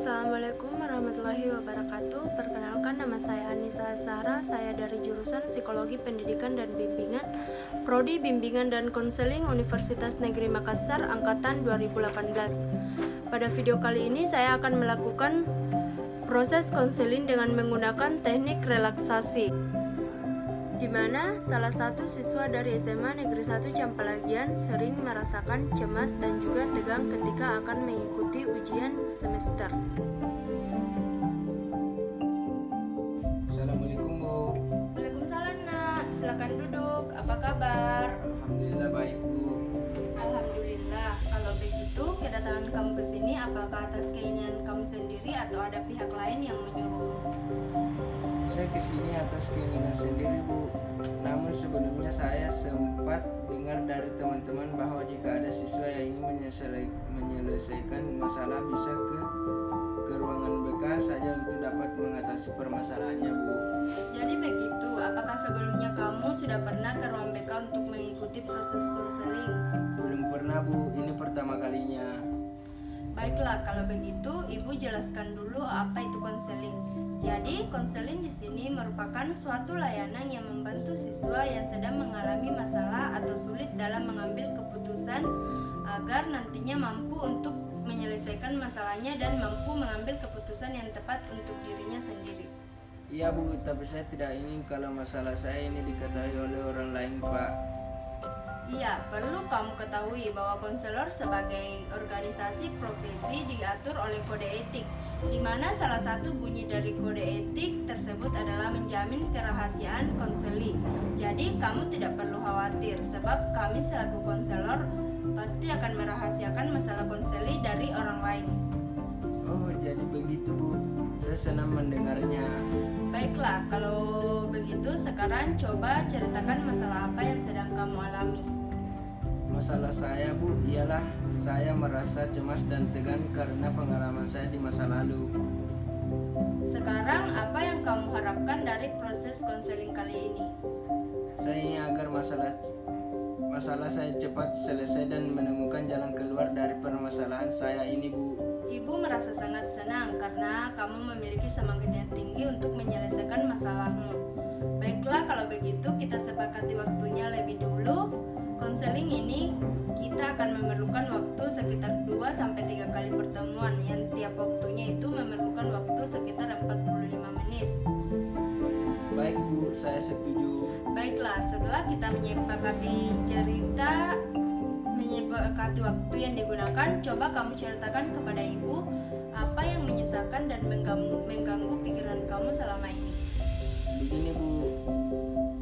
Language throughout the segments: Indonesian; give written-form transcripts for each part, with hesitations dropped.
Assalamualaikum warahmatullahi wabarakatuh. Perkenalkan, nama saya Anissa Zahra. Saya dari jurusan Psikologi Pendidikan dan Bimbingan, Prodi Bimbingan dan Konseling Universitas Negeri Makassar angkatan 2018. Pada video kali ini saya akan melakukan proses konseling dengan menggunakan teknik relaksasi, di mana salah satu siswa dari SMA Negeri 1 Campalagian sering merasakan cemas dan juga tegang ketika akan mengikuti ujian semester. Assalamualaikum, Bu. Waalaikumsalam, Nak. Silakan duduk. Apa kabar? Alhamdulillah baik, Bu. Alhamdulillah. Kalau begitu, kedatangan kamu ke sini apakah atas keinginan kamu sendiri atau ada pihak lain yang menyuruhmu? Saya kesini atas keinginan sendiri, Bu. Namun sebelumnya saya sempat dengar dari teman-teman bahwa jika ada siswa yang ingin menyelesaikan masalah bisa ke ruangan BK saja untuk dapat mengatasi permasalahannya, Bu. Jadi begitu. Apakah sebelumnya kamu sudah pernah ke ruang BK untuk mengikuti proses konseling? Belum pernah, Bu. Ini pertama kalinya. Baiklah, kalau begitu Ibu jelaskan dulu apa itu konseling. Jadi, konseling di sini merupakan suatu layanan yang membantu siswa yang sedang mengalami masalah atau sulit dalam mengambil keputusan agar nantinya mampu untuk menyelesaikan masalahnya dan mampu mengambil keputusan yang tepat untuk dirinya sendiri. Iya, Bu, tapi saya tidak ingin kalau masalah saya ini diketahui oleh orang lain, Pak. Iya, perlu kamu ketahui bahwa konselor sebagai organisasi profesi diatur oleh kode etik, di mana salah satu bunyi dari kode etik tersebut adalah menjamin kerahasiaan konseling. Jadi kamu tidak perlu khawatir, sebab kami selaku konselor pasti akan merahasiakan masalah konseling dari orang lain. Oh, jadi begitu, Bu. Saya senang mendengarnya. Baiklah, kalau begitu sekarang coba ceritakan masalah apa yang sedang kamu alami. Masalah saya, Bu, ialah saya merasa cemas dan tegang karena pengalaman saya di masa lalu. Sekarang apa yang kamu harapkan dari proses konseling kali ini? Saya ingin agar masalah saya cepat selesai dan menemukan jalan keluar dari permasalahan saya ini, Bu. Ibu merasa sangat senang karena kamu memiliki semangat yang tinggi untuk menyelesaikan masalahmu. Baiklah, kalau begitu kita sepakati waktunya lebih dulu. Konseling ini kita akan memerlukan waktu sekitar 2-3 kali pertemuan, yang tiap waktunya itu memerlukan waktu sekitar 45 menit. Baik, Bu, saya setuju. Baiklah, setelah kita menyepakati waktu yang digunakan, coba kamu ceritakan kepada Ibu apa yang menyusahkan dan mengganggu pikiran kamu selama ini. Begini, Bu,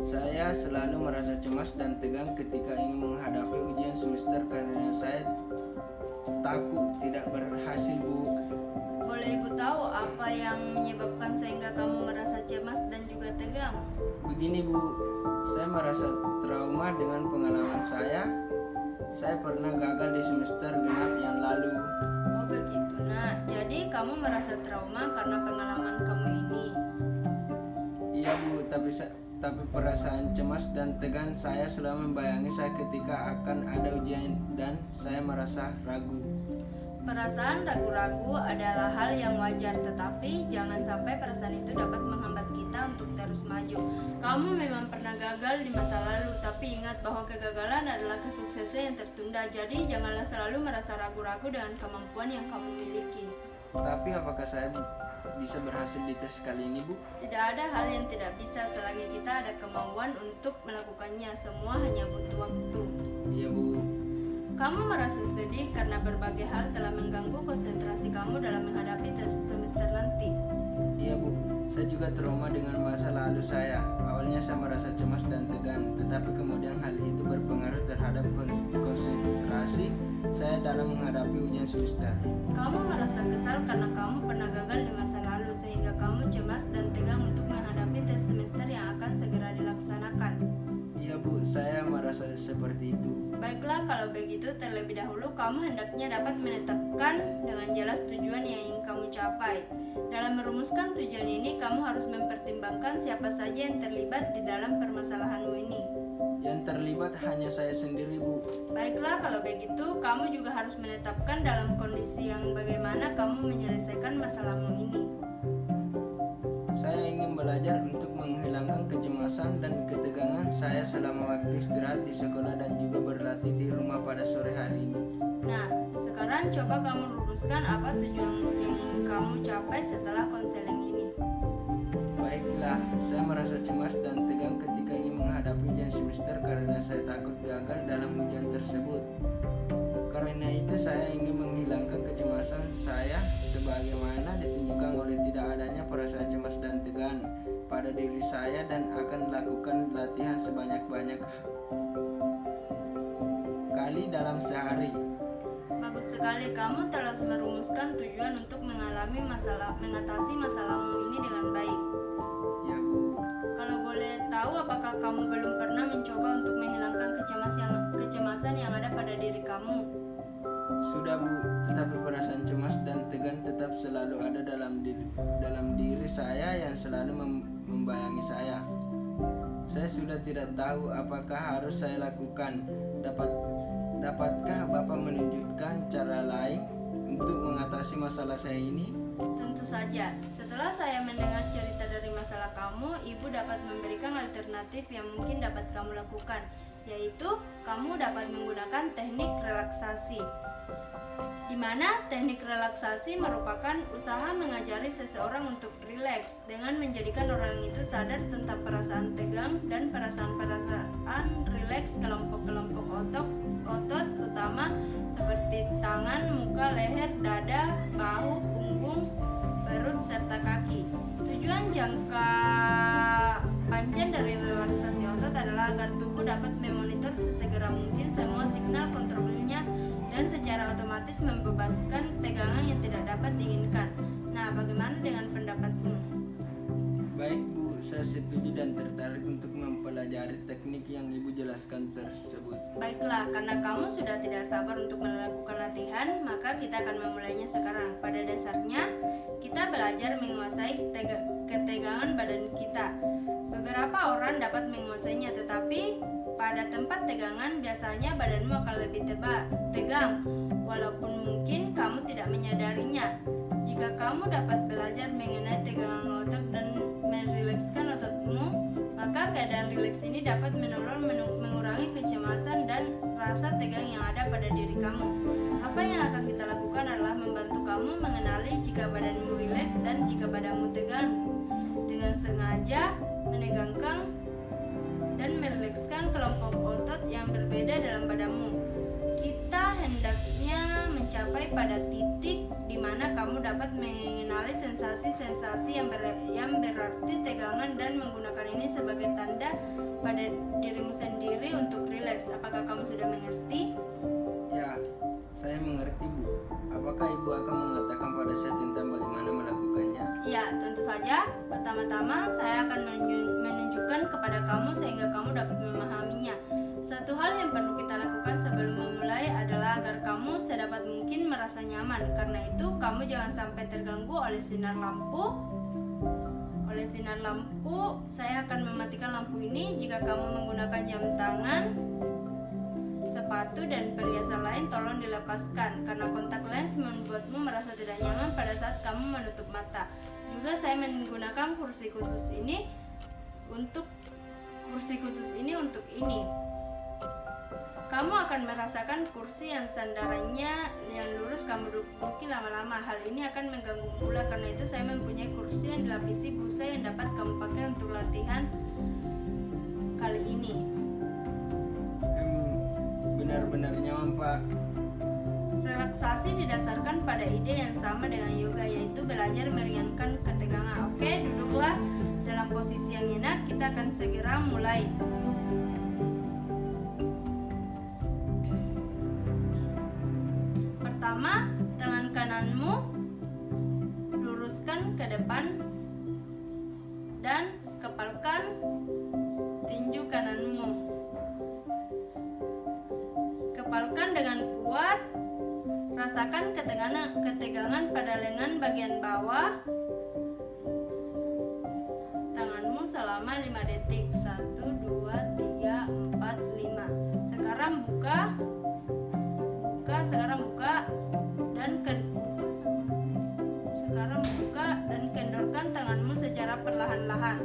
saya selalu merasa cemas dan tegang ketika ingin menghadapi ujian semester karena saya takut tidak berhasil, Bu. Boleh Ibu tahu apa yang menyebabkan sehingga kamu merasa cemas dan juga tegang? Begini, Bu, saya merasa trauma dengan pengalaman saya. Saya pernah gagal di semester genap yang lalu. Oh begitu, Nak. Jadi kamu merasa trauma karena pengalaman kamu ini. Iya, Bu, tapi perasaan cemas dan tegang saya selalu membayangi saya ketika akan ada ujian dan saya merasa ragu. Perasaan ragu-ragu adalah hal yang wajar, tetapi jangan sampai perasaan itu dapat menghambat kita untuk terus maju. Kamu memang pernah gagal di masa lalu, tapi ingat bahwa kegagalan adalah kesuksesan yang tertunda. Jadi janganlah selalu merasa ragu-ragu dengan kemampuan yang kamu miliki. Tapi apakah saya bisa berhasil di tes kali ini, Bu? Tidak ada hal yang tidak bisa selagi kita ada kemauan untuk melakukannya. Semua hanya butuh waktu. Iya, Bu. Kamu merasa sedih karena berbagai hal telah mengganggu konsentrasi kamu dalam menghadapi tes semester nanti. Iya, Bu. Saya juga trauma dengan masa lalu saya. Awalnya saya merasa cemas dan tegang, tetapi kemudian hal itu berpengaruh terhadap konsentrasi saya dalam menghadapi ujian semester. Kamu merasa kesal karena kamu pernah gagal di masa lalu, sehingga kamu cemas dan tegang untuk menghadapi tes semester yang akan segera dilaksanakan. Iya, Bu, saya merasa seperti itu. Baiklah, kalau begitu terlebih dahulu kamu hendaknya dapat menetapkan dengan jelas tujuan yang ingin kamu capai. Dalam merumuskan tujuan ini, kamu harus mempertimbangkan siapa saja yang terlibat di dalam permasalahanmu ini. Yang terlibat hanya saya sendiri, Bu. Baiklah, kalau begitu kamu juga harus menetapkan dalam kondisi yang bagaimana kamu menyelesaikan masalahmu ini. Saya ingin belajar untuk menghilangkan kecemasan dan ketegangan saya selama waktu istirahat di sekolah dan juga berlatih di rumah pada sore hari ini. Nah, sekarang coba kamu rumuskan apa tujuan yang ingin kamu capai setelah konseling ini. Baiklah, saya merasa cemas dan tegang ketika ingin menghadapi ujian semester karena saya takut gagal dalam ujian tersebut. Karena itu saya ingin menghilangkan kecemasan saya sebagaimana ditunjukkan oleh tidak adanya perasaan cemas dan tegang pada diri saya dan akan lakukan latihan sebanyak-banyak kali dalam sehari. Bagus sekali, kamu telah merumuskan tujuan untuk mengatasi masalahmu ini dengan baik. Ya, Bu. Kalau boleh tahu, apakah kamu belum pernah mencoba untuk menghilangkan kecemasan yang ada pada diri kamu? Sudah, Bu, tetapi perasaan cemas dan tegang tetap selalu ada dalam diri saya yang selalu membayangi saya. Saya sudah tidak tahu apakah harus saya lakukan. Dapatkah Bapak menunjukkan cara lain untuk mengatasi masalah saya ini? Tentu saja. Setelah saya mendengar cerita dari masalah kamu, Ibu dapat memberikan alternatif yang mungkin dapat kamu lakukan, yaitu kamu dapat menggunakan teknik relaksasi. Di mana teknik relaksasi merupakan usaha mengajari seseorang untuk rileks dengan menjadikan orang itu sadar tentang perasaan tegang dan perasaan rileks kelompok-kelompok otot utama seperti tangan, muka, leher, dada, bahu, punggung, perut, serta kaki. Tujuan jangka panjang dari relaksasi otot adalah agar tubuh dapat memonitor sesegera mungkin semua signal kontrolnya dan secara otomatis membebaskan tegangan yang tidak dapat diinginkan. Nah, bagaimana dengan pendapatmu? Baik, Bu, saya setuju dan tertarik untuk mempelajari teknik yang Ibu jelaskan tersebut. Baiklah, karena kamu sudah tidak sabar untuk melakukan latihan, maka kita akan memulainya sekarang. Pada dasarnya, kita belajar menguasai ketegangan badan kita. Beberapa orang dapat menguasainya, tetapi pada tempat tegangan biasanya badanmu akan lebih tegang, walaupun mungkin kamu tidak menyadarinya. Jika kamu dapat belajar mengenai tegangan otot dan merilekskan ototmu, maka keadaan rileks ini dapat menolong mengurangi kecemasan dan rasa tegang yang ada pada diri kamu. Apa yang akan kita lakukan adalah membantu kamu mengenali jika badanmu rileks dan jika badanmu tegang, dengan sengaja menegangkan dan merilekskan kelompok otot yang berbeda dalam badanmu. Kita hendaknya mencapai pada titik di mana kamu dapat mengenali sensasi-sensasi yang berarti tegangan dan menggunakan ini sebagai tanda pada dirimu sendiri untuk rileks. Apakah kamu sudah mengerti? Ya, saya mengerti, Bu. Apakah Ibu akan mengatakan pada saya tentang bagaimana melakukannya? Ya, tentu saja. Pertama-tama saya akan menunjukkan kepada kamu sehingga kamu dapat memahaminya. Satu hal yang perlu kita lakukan sebelum memulai adalah agar kamu sedapat mungkin merasa nyaman. Karena itu, kamu jangan sampai terganggu oleh sinar lampu. Saya akan mematikan lampu ini. Jika kamu menggunakan jam tangan, sepatu, dan perhiasan lain, tolong dilepaskan karena kontak lens membuatmu merasa tidak nyaman pada saat kamu menutup mata. Juga saya menggunakan kursi khusus ini untuk ini. Kamu akan merasakan kursi yang sandarannya yang lurus kamu duduki lama-lama. Hal ini akan mengganggu pula, karena itu saya mempunyai kursi yang dilapisi busa yang dapat kamu pakai untuk latihan kali ini. Benar-benar nyaman, Pak. Relaksasi didasarkan pada ide yang sama dengan yoga, yaitu belajar meringankan ketegangan. Oke, duduklah dalam posisi yang enak. Kita akan segera mulai. Pertama, tangan kananmu luruskan ke depan dan kepalkan tinju kananmu. Kepalkan dengan kuat. Rasakan ketegangan pada lengan bagian bawah tanganmu selama 5 detik. 1, 2, 3, 4, perlahan-lahan.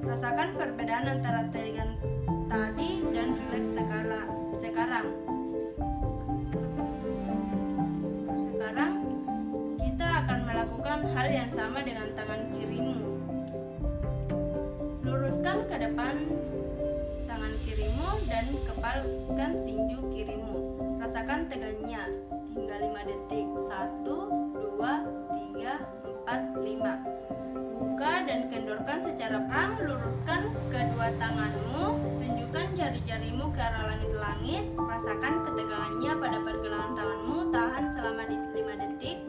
Rasakan perbedaan antara tegangan tadi dan rileks sekarang. Sekarang kita akan melakukan hal yang sama dengan tangan kirimu. Luruskan ke depan tangan kirimu dan kepalkan tinju kirimu. Rasakan tegangnya hingga 5 detik. 1, 2, 3, 4, 5. Buka dan kendorkan secara perlahan. Luruskan kedua tanganmu. Tunjukkan jari-jarimu ke arah langit-langit. Rasakan ketegangannya pada pergelangan tanganmu. Tahan selama 5 detik.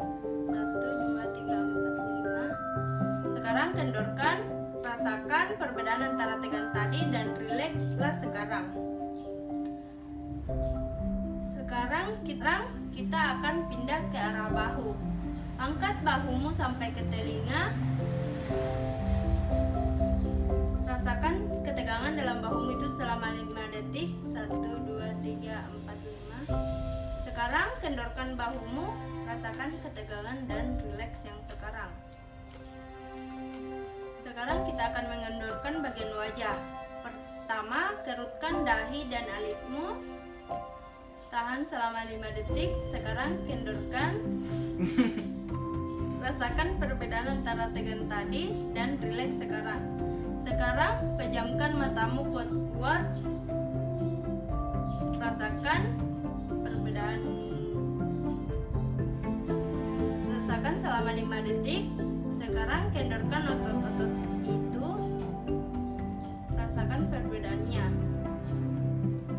1, 2, 3, 4, 5. Sekarang kendorkan. Rasakan perbedaan antara tegang tadi dan rilekslah sekarang. Sekarang kita akan pindah ke arah bahu. Angkat bahumu sampai ke telinga. Rasakan ketegangan dalam bahumu itu selama 5 detik. 1, 2, 3, 4, 5. Sekarang kendorkan bahumu. Rasakan ketegangan dan rileks yang sekarang. Sekarang kita akan mengendorkan bagian wajah. Pertama, kerutkan dahi dan alismu. Tahan selama 5 detik. Sekarang kendorkan. Rasakan perbedaan antara tegang tadi dan rileks sekarang. Sekarang pejamkan matamu kuat-kuat. Rasakan perbedaan. Rasakan selama 5 detik. Sekarang kendorkan otot-otot itu. Rasakan perbedaannya.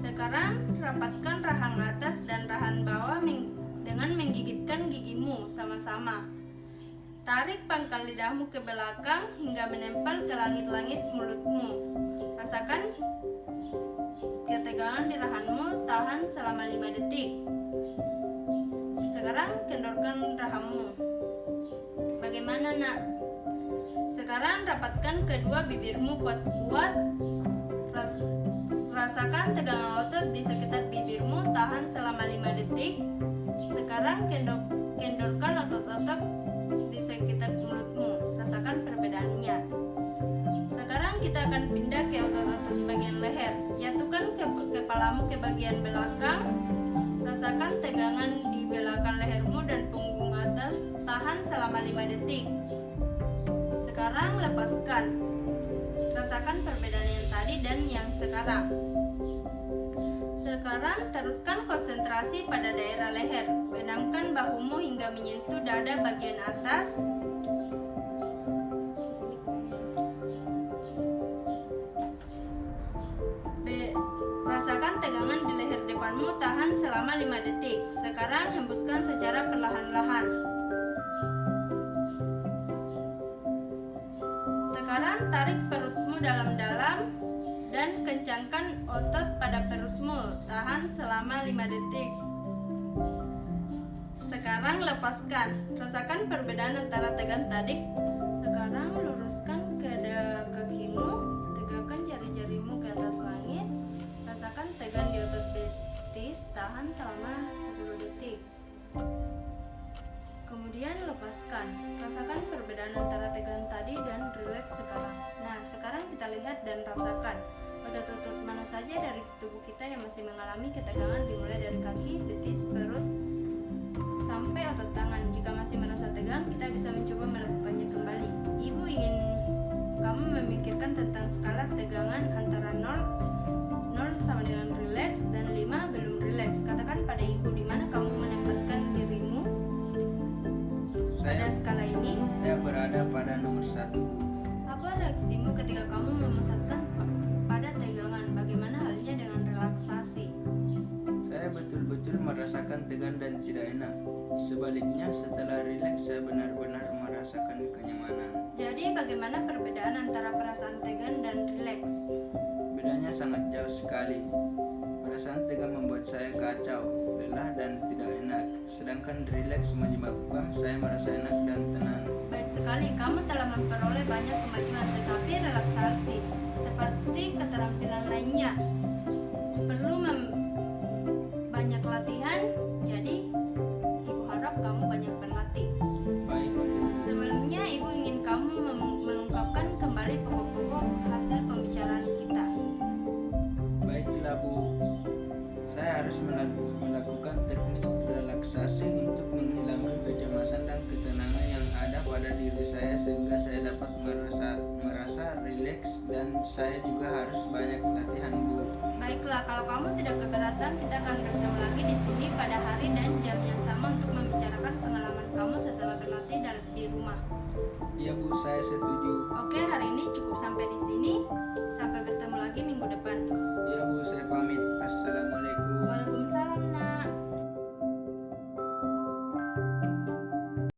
Sekarang rapatkan rahang atas dan rahang bawah dengan menggigitkan gigimu sama-sama. Tarik pangkal lidahmu ke belakang hingga menempel ke langit-langit mulutmu. Rasakan ketegangan di rahangmu. Tahan selama 5 detik. Sekarang kendorkan rahangmu. Bagaimana, nak? Sekarang rapatkan kedua bibirmu kuat-kuat. Rasakan tegangan otot di sekitar bibirmu. Tahan selama 5 detik. Sekarang kendorkan otot-otot di sekitar mulutmu. Rasakan perbedaannya. Sekarang kita akan pindah ke otot-otot bagian leher. Jatuhkan kepalamu ke bagian belakang. Rasakan tegangan di belakang lehermu dan punggung atas. Tahan selama 5 detik. Sekarang lepaskan. Rasakan perbedaan yang tadi dan yang sekarang. Sekarang teruskan konsentrasi pada daerah leher. Benamkan bahumu hingga menyentuh dada bagian atas. Rasakan tegangan di leher depanmu. Tahan selama 5 detik. Sekarang hembuskan secara perlahan-lahan. Sekarang tarik perutmu dalam-dalam dan kencangkan otot pada perutmu. Tahan selama 5 detik. Sekarang lepaskan. Rasakan perbedaan antara tegang tadi. Sekarang luruskan kakimu. Tegakkan jari-jarimu ke atas langit. Rasakan tegang di otot betis. Tahan selama 10 detik. Kemudian lepaskan. Rasakan perbedaan antara tegang tadi dan rileks sekarang. Nah, sekarang kita lihat dan rasakan otot-otot mana saja dari tubuh kita yang masih mengalami ketegangan, dimulai dari kaki, betis, perut, sampai otot tangan. Jika masih merasa tegang, kita bisa mencoba melakukannya kembali. Ibu ingin kamu memikirkan tentang skala tegangan antara 0 sama dengan rileks dan 5 belum rileks. Katakan pada ibu di mana kamu menempatkan dirimu pada skala ini. Saya berada pada nomor 1. Apa reaksimu ketika kamu memusatkan pada tegangan? Bagaimana halnya dengan relaksasi? Saya betul-betul merasakan tegang dan tidak enak. Sebaliknya, setelah rileks saya benar-benar merasakan kenyamanan. Jadi bagaimana perbedaan antara perasaan tegang dan rileks? Bedanya sangat jauh sekali. Perasaan tegang membuat saya kacau, lelah dan tidak enak. Sedangkan rileks menyebabkan saya merasa enak dan tenang. Baik sekali, kamu telah memperoleh banyak kemajuan, tetapi relaksasi seperti keterampilan lainnya perlu banyak latihan. Jadi ibu harap kamu banyak berlatih. Baik. Sebelumnya ibu ingin kamu mengungkapkan kembali pokok rileks dan saya juga harus banyak latihan, Bu. Baiklah, kalau kamu tidak keberatan, kita akan bertemu lagi di sini pada hari dan jam yang sama untuk membicarakan pengalaman kamu setelah berlatih di rumah. Iya, Bu, saya setuju. Oke, hari ini cukup sampai di sini. Sampai bertemu lagi minggu depan. Iya, Bu, saya pamit.